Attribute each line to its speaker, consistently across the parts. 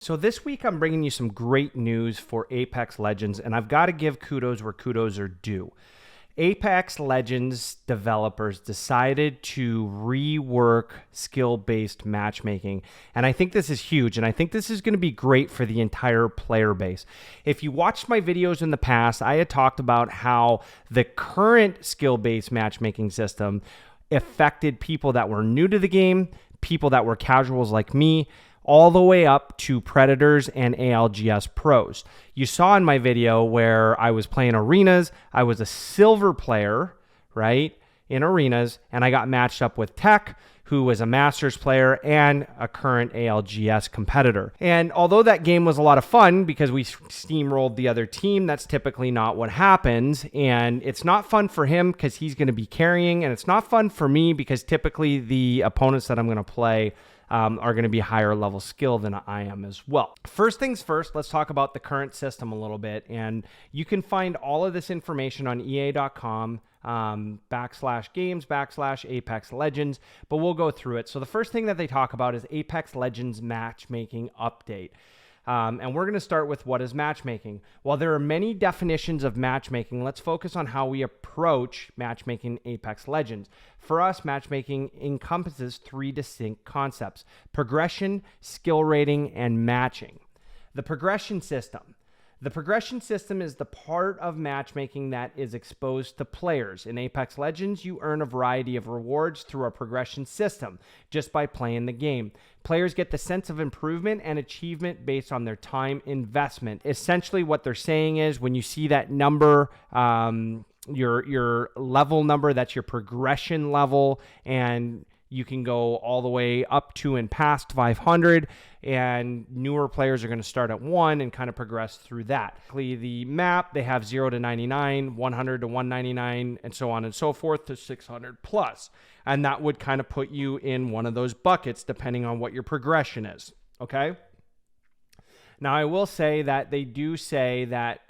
Speaker 1: So this week I'm bringing you some great news for Apex Legends, and I've got to give kudos where kudos are due. Apex Legends developers decided to rework skill-based matchmaking, and I think this is huge, and I think this is going to be great for the entire player base. If you watched my videos in the past, I had talked about how the current skill-based matchmaking system affected people that were new to the game, people that were casuals like me, all the way up to Predators and ALGS pros. You saw in my video where I was playing arenas, I was a silver player, right, in arenas, and I got matched up with Tech, who was a Masters player and a current ALGS competitor. And although that game was a lot of fun because we steamrolled the other team, that's typically not what happens. And it's not fun for him because he's going to be carrying, and it's not fun for me because typically the opponents that I'm going to play are going to be higher level skill than I am as well. First things first, let's talk about the current system a little bit. And you can find all of this information on EA.com /games/Apex Legends, but we'll go through it. So the first thing that they talk about is Apex Legends matchmaking update. And we're going to start with what is matchmaking. While there are many definitions of matchmaking, let's focus on how we approach matchmaking Apex Legends. For us, matchmaking encompasses three distinct concepts: progression, skill rating, and matching. The progression system. The progression system is the part of matchmaking that is exposed to players. In Apex Legends, you earn a variety of rewards through a progression system just by playing the game. Players get the sense of improvement and achievement based on their time investment. Essentially, what they're saying is when you see that number, your level number, that's your progression level, and you can go all the way up to and past 500, and newer players are going to start at 1 and kind of progress through that. The map, they have 0 to 99, 100 to 199, and so on and so forth to 600 plus. And that would kind of put you in one of those buckets depending on what your progression is, okay? Now, I will say that they do say that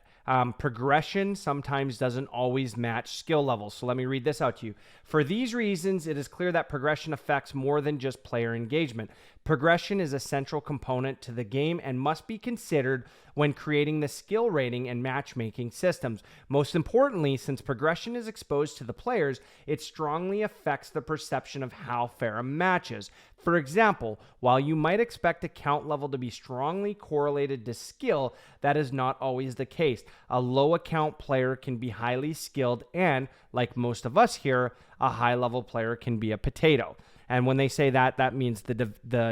Speaker 1: progression sometimes doesn't always match skill levels. So let me read this out to you. For these reasons, it is clear that progression affects more than just player engagement. Progression is a central component to the game and must be considered when creating the skill rating and matchmaking systems. Most importantly, since progression is exposed to the players, it strongly affects the perception of how fair a match is. For example, while you might expect a count level to be strongly correlated to skill, that is not always the case. A low account player can be highly skilled, and like most of us here, a high level player can be a potato. And when they say that, that means the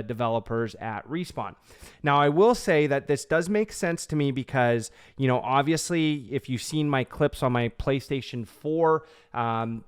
Speaker 1: developers at Respawn. Now, I will say that this does make sense to me because, you know, obviously, if you've seen my clips on my PlayStation 4,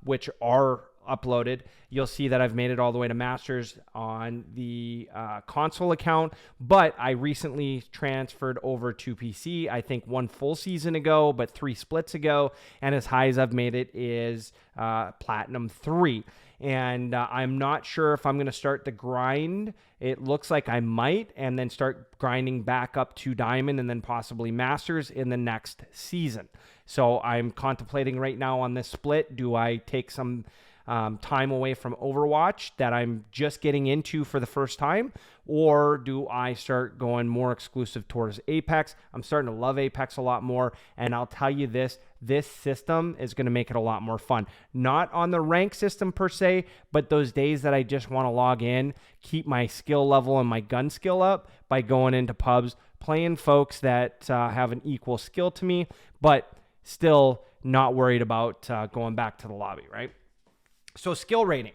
Speaker 1: which are uploaded, you'll see that I've made it all the way to Masters on the console account, but I recently transferred over to PC, I think 1 full season ago, but 3 splits ago, and as high as I've made it is Platinum 3. And I'm not sure if I'm going to start the grind. It looks like I might, and then start grinding back up to Diamond and then possibly Masters in the next season. So I'm contemplating right now on this split. Do I take some time away from Overwatch that I'm just getting into for the first time, or do I start going more exclusive towards Apex? I'm starting to love Apex a lot more, and I'll tell you this system is going to make it a lot more fun. Not on the rank system per se, but those days that I just want to log in, keep my skill level and my gun skill up by going into pubs, playing folks that have an equal skill to me, but still not worried about going back to the lobby, right? So skill rating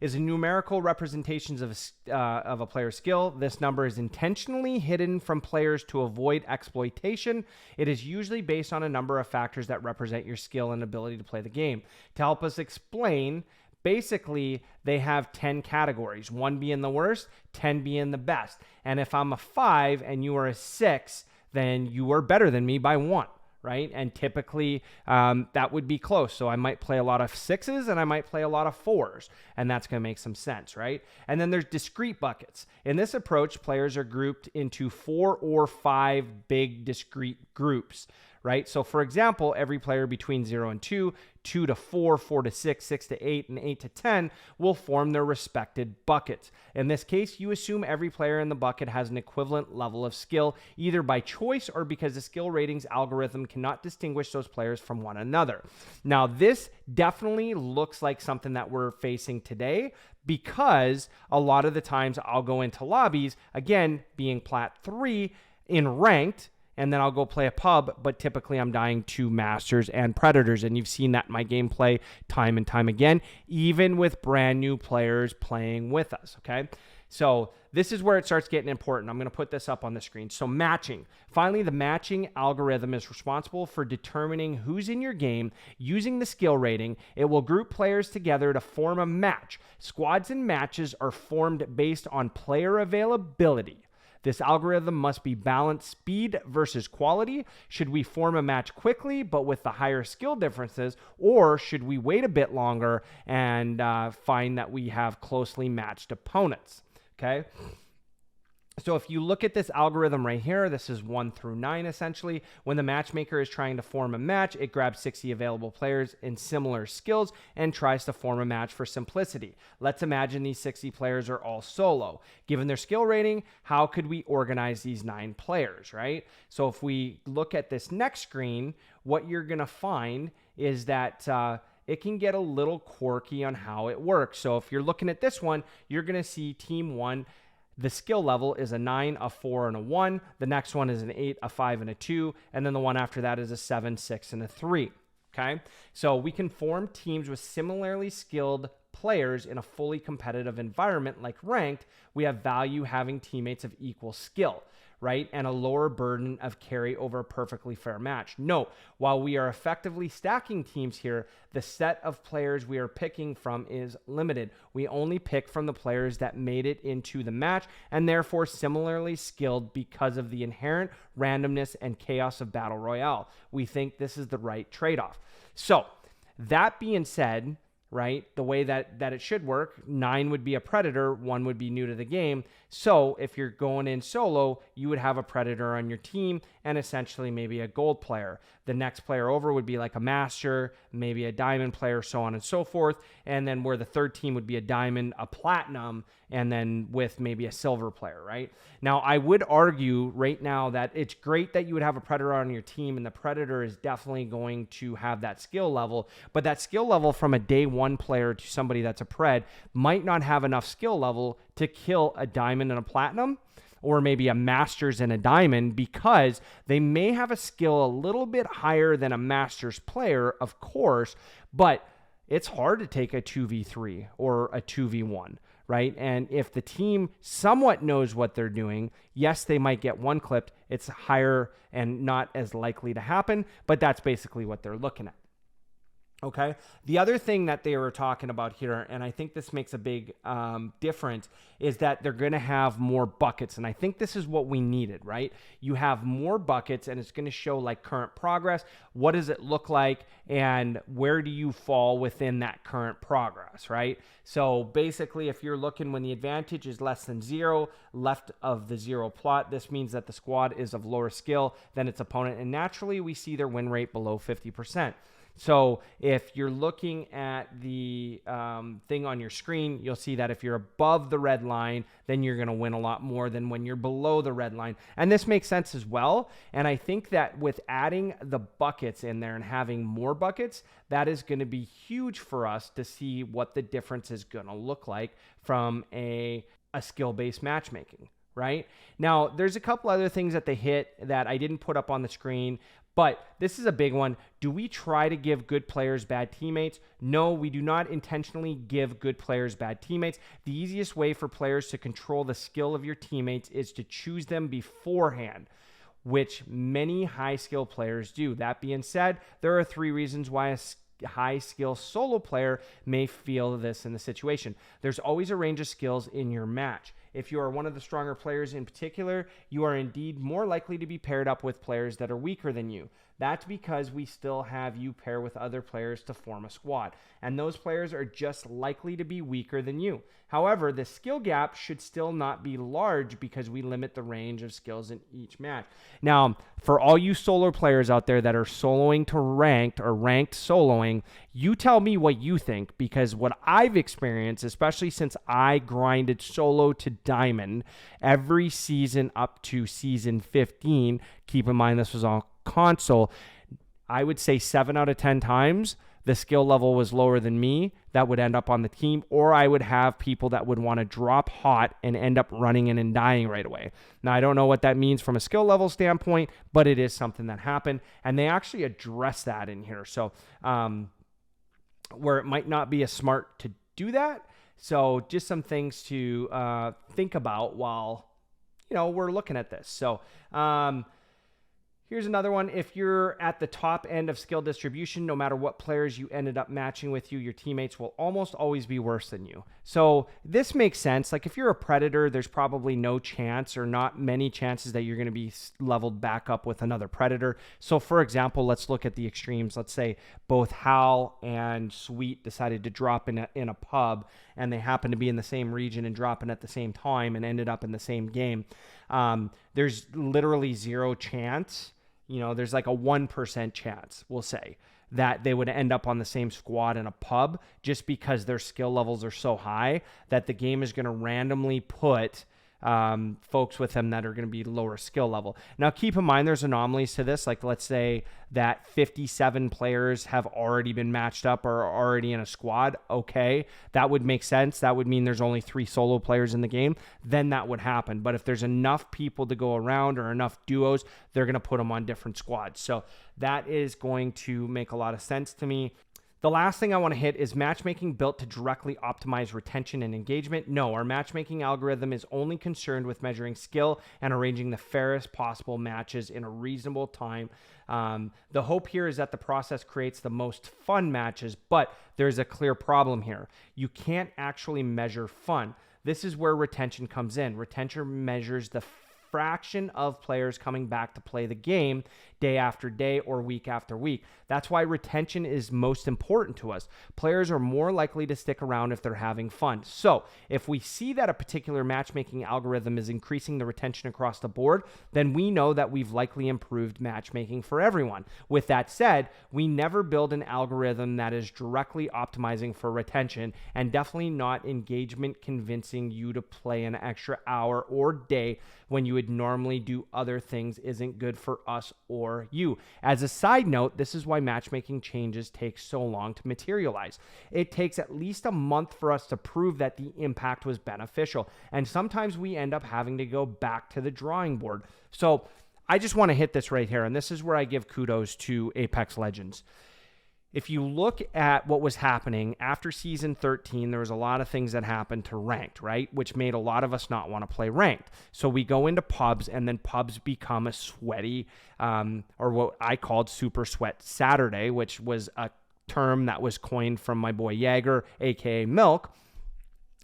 Speaker 1: is a numerical representation of a player's skill. This number is intentionally hidden from players to avoid exploitation. It is usually based on a number of factors that represent your skill and ability to play the game. To help us explain, basically, they have 10 categories, 1 being the worst, 10 being the best. And if I'm a 5 and you are a 6, then you are better than me by 1. Right? And typically that would be close. So I might play a lot of 6s and I might play a lot of 4s, and that's going to make some sense, right? And then there's discrete buckets. In this approach, players are grouped into 4 or 5 big discrete groups, right? So for example, every player between 0 and 2, 2 to 4, 4 to 6, 6 to 8, and 8 to 10 will form their respected buckets. In this case, you assume every player in the bucket has an equivalent level of skill, either by choice or because the skill ratings algorithm cannot distinguish those players from one another. Now, this definitely looks like something that we're facing today, because a lot of the times I'll go into lobbies, again, being Plat 3 in ranked, and then I'll go play a pub, but typically I'm dying to Masters and Predators, and you've seen that in my gameplay time and time again, even with brand new players playing with us, okay? So this is where it starts getting important. I'm going to put this up on the screen. So matching. Finally, the matching algorithm is responsible for determining who's in your game using the skill rating. It will group players together to form a match. Squads and matches are formed based on player availability. This algorithm must be balanced speed versus quality. Should we form a match quickly, but with the higher skill differences, or should we wait a bit longer and find that we have closely matched opponents? Okay. So if you look at this algorithm right here, this is 1 through 9 essentially. When the matchmaker is trying to form a match, it grabs 60 available players in similar skills and tries to form a match for simplicity. Let's imagine these 60 players are all solo. Given their skill rating, how could we organize these 9 players, right? So if we look at this next screen, what you're going to find is that it can get a little quirky on how it works. So if you're looking at this one, you're going to see team 1, the skill level is a 9, a 4, and a 1. The next one is an 8, a 5, and a 2. And then the one after that is a 7, 6, and a 3. Okay? So we can form teams with similarly skilled players in a fully competitive environment like ranked. We have value having teammates of equal skill, right? And a lower burden of carry over a perfectly fair match. Note, while we are effectively stacking teams here, the set of players we are picking from is limited. We only pick from the players that made it into the match and therefore similarly skilled because of the inherent randomness and chaos of Battle Royale. We think this is the right trade-off. So, that being said, right, the way that it should work, 9 would be a Predator, 1 would be new to the game. So if you're going in solo, you would have a Predator on your team and essentially maybe a gold player. The next player over would be like a Master, maybe a Diamond player, so on and so forth. And then where the third team would be a Diamond, a Platinum, and then with maybe a Silver player, right? Now, I would argue right now that it's great that you would have a Predator on your team, and the Predator is definitely going to have that skill level, but that skill level from a day 1 player to somebody that's a Pred might not have enough skill level to kill a Diamond and a Platinum, or maybe a Masters and a Diamond, because they may have a skill a little bit higher than a Masters player, of course, but it's hard to take a 2v3 or a 2v1, right? And if the team somewhat knows what they're doing, yes, they might get one clipped. It's higher and not as likely to happen, but that's basically what they're looking at. Okay. The other thing that they were talking about here, and I think this makes a big difference, is that they're going to have more buckets. And I think this is what we needed, right? You have more buckets and it's going to show like current progress. What does it look like? And where do you fall within that current progress, right? So basically, if you're looking when the advantage is less than 0, left of the 0 plot, this means that the squad is of lower skill than its opponent. And naturally, we see their win rate below 50%. So if you're looking at the thing on your screen, you'll see that if you're above the red line, then you're going to win a lot more than when you're below the red line. And this makes sense as well. And I think that with adding the buckets in there and having more buckets, that is going to be huge for us to see what the difference is going to look like from a skill-based matchmaking, right? Now, there's a couple other things that they hit that I didn't put up on the screen, but this is a big one. Do we try to give good players bad teammates? No, we do not intentionally give good players bad teammates. The easiest way for players to control the skill of your teammates is to choose them beforehand, which many high skill players do. That being said, there are 3 reasons why a high skill solo player may feel this in the situation. There's always a range of skills in your match. If you are one of the stronger players in particular, you are indeed more likely to be paired up with players that are weaker than you. That's because we still have you pair with other players to form a squad, and those players are just likely to be weaker than you. However, the skill gap should still not be large because we limit the range of skills in each match. Now, for all you solo players out there that are soloing to ranked or ranked soloing, you tell me what you think, because what I've experienced, especially since I grinded solo to diamond every season up to season 15, keep in mind this was on console, I would say 7 out of 10 times the skill level was lower than me that would end up on the team, or I would have people that would want to drop hot and end up running in and dying right away. Now, I don't know what that means from a skill level standpoint, but it is something that happened, and they actually address that in here. So where it might not be as smart to do that. So just some things to think about while, we're looking at this. So here's another one. If you're at the top end of skill distribution, no matter what players you ended up matching with your teammates will almost always be worse than you. So this makes sense. Like if you're a predator, there's probably no chance or not many chances that you're going to be leveled back up with another predator. So for example, let's look at the extremes. Let's say both Hal and Sweet decided to drop in a pub, and they happen to be in the same region and dropping at the same time and ended up in the same game. There's literally zero chance. There's like a 1% chance, we'll say, that they would end up on the same squad in a pub just because their skill levels are so high that the game is going to randomly put folks with them that are going to be lower skill level. Now, keep in mind, there's anomalies to this. Like, let's say that 57 players have already been matched up or are already in a squad. Okay, that would make sense. That would mean there's only 3 solo players in the game. Then that would happen. But if there's enough people to go around or enough duos, they're going to put them on different squads. So that is going to make a lot of sense to me. The last thing I want to hit is matchmaking built to directly optimize retention and engagement. No, our matchmaking algorithm is only concerned with measuring skill and arranging the fairest possible matches in a reasonable time. The hope here is that the process creates the most fun matches, but there's a clear problem here. You can't actually measure fun. This is where retention comes in. Retention measures the fraction of players coming back to play the game day after day or week after week. That's why retention is most important to us. Players are more likely to stick around if they're having fun. So if we see that a particular matchmaking algorithm is increasing the retention across the board, then we know that we've likely improved matchmaking for everyone. With that said, we never build an algorithm that is directly optimizing for retention, and definitely not engagement convincing you to play an extra hour or day when you would normally do other things isn't good for us or you. As a side note, this is why matchmaking changes take so long to materialize. It takes at least a month for us to prove that the impact was beneficial, and sometimes we end up having to go back to the drawing board. So I just want to hit this right here, and this is where I give kudos to Apex Legends. If you look at what was happening after season 13, there was a lot of things that happened to ranked, right? Which made a lot of us not want to play ranked. So we go into pubs, and then pubs become a sweaty, or what I called Super Sweat Saturday, which was a term that was coined from my boy Jaeger, aka Milk.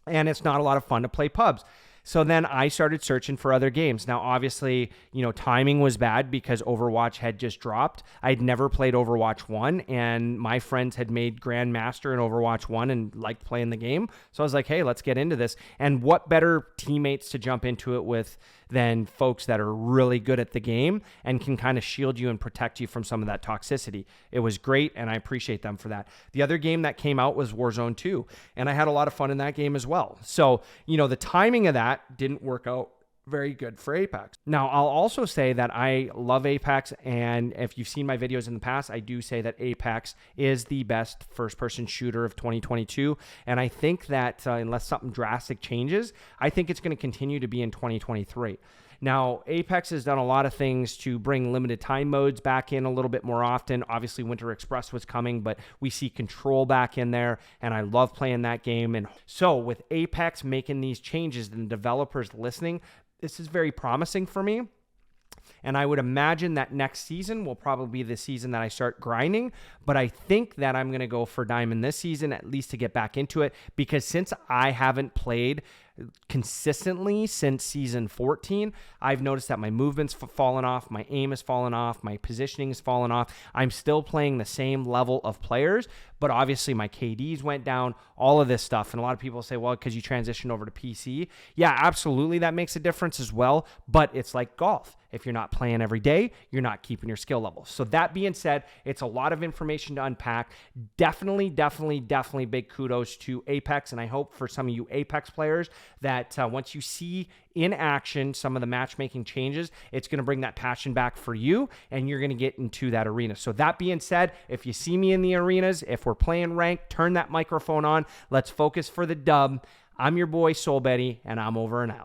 Speaker 1: And it's not a lot of fun to play pubs. So then I started searching for other games. Now, obviously, timing was bad because Overwatch had just dropped. I'd never played Overwatch 1, and my friends had made Grandmaster in Overwatch 1 and liked playing the game. So I was like, hey, let's get into this. And what better teammates to jump into it with than folks that are really good at the game and can kind of shield you and protect you from some of that toxicity. It was great, and I appreciate them for that. The other game that came out was Warzone 2, and I had a lot of fun in that game as well. So, the timing of that didn't work out very good for Apex. Now, I'll also say that I love Apex, and if you've seen my videos in the past, I do say that Apex is the best first-person shooter of 2022, and I think that unless something drastic changes, I think it's going to continue to be in 2023. Now, Apex has done a lot of things to bring limited time modes back in a little bit more often. Obviously, Winter Express was coming, but we see Control back in there, and I love playing that game. And so with Apex making these changes and developers listening, this is very promising for me. And I would imagine that next season will probably be the season that I start grinding. But I think that I'm going to go for Diamond this season, at least to get back into it. Because since I haven't played consistently since season 14, I've noticed that my movement's fallen off, my aim has fallen off, my positioning has fallen off. I'm still playing the same level of players, but obviously my KDs went down, all of this stuff. And a lot of people say, well, because you transitioned over to PC. Yeah, absolutely, that makes a difference as well, but it's like golf. If you're not playing every day, you're not keeping your skill level. So that being said, it's a lot of information to unpack. Definitely big kudos to Apex. And I hope for some of you Apex players that once you see in action some of the matchmaking changes, it's going to bring that passion back for you and you're going to get into that arena. So that being said, if you see me in the arenas, if we're playing ranked, turn that microphone on. Let's focus for the dub. I'm your boy Soul Betty, and I'm over and out.